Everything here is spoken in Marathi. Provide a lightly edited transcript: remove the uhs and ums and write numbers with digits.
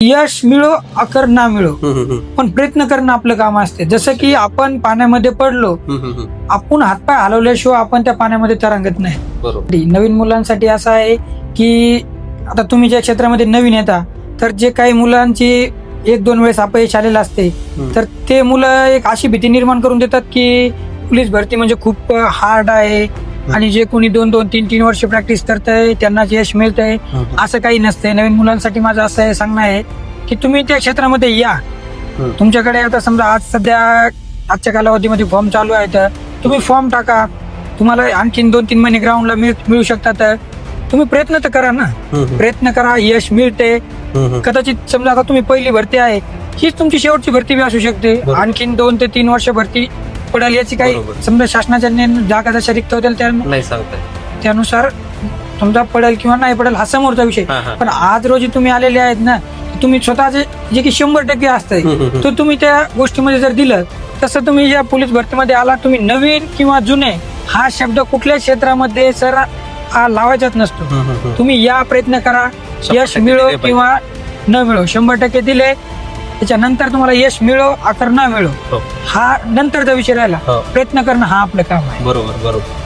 यश मिळो अकर ना मिळो, पण प्रयत्न करणं आपलं काम असते. जसं की आपण पाण्यामध्ये पडलो, आपण हातपाय हलवल्याशिवाय आपण त्या पाण्यामध्ये तरंगत नाही. बरोबर. नवीन मुलांसाठी असं आहे की आता तुम्ही ज्या क्षेत्रामध्ये नवीन येता, तर जे काही मुलांची 1-2 वेळेस अपयश आलेलं असते, तर ते मुलं एक अशी भीती निर्माण करून देतात की पोलीस भरती म्हणजे खूप हार्ड आहे आणि जे कोणी 2-2, 3-3 वर्ष प्रॅक्टिस करतंय त्यांना यश मिळतंय, असं काही नसतंय. नवीन मुलांसाठी माझं असं आहे सांगणं आहे की तुम्ही त्या क्षेत्रामध्ये या. तुमच्याकडे आता समजा आज सध्या आजच्या कालावधीमध्ये फॉर्म चालू आहे, तर तुम्ही फॉर्म टाका. तुम्हाला आणखीन 2-3 महिने ग्राउंडला मिळू शकतात, तर तुम्ही प्रयत्न तर करा ना. प्रयत्न करा, यश मिळते. कदाचित समजा आता तुम्ही पहिली भरती आहे, हीच तुमची शेवटची भरती बी असू शकते. आणखीन 2 ते 3 वर्ष भरती पडेल, याची काही समजा शासनाच्या जागा जशा रिक्त होतील नाही सांगताय. त्यानुसार समजा पडेल किंवा नाही पडेल हा समोरचा विषय. पण आज रोजी तुम्ही आलेले आहेत ना, तुम्ही स्वतःचे जे की 100% असतंय, तर तुम्ही त्या गोष्टीमध्ये जर दिलं, तसं तुम्ही या पोलीस भरतीमध्ये आला, तुम्ही नवीन किंवा जुने हा शब्द कुठल्या क्षेत्रामध्ये सर लावायचाच नसतो. तुम्ही या, प्रयत्न करा, यश मिळो किंवा न मिळो, 100% दिले. त्याच्यानंतर तुम्हाला यश मिळो अकर न मिळो, हा नंतरचा विषय राहिला. प्रयत्न करणं हा आपलं काम आहे. बरोबर बरोबर.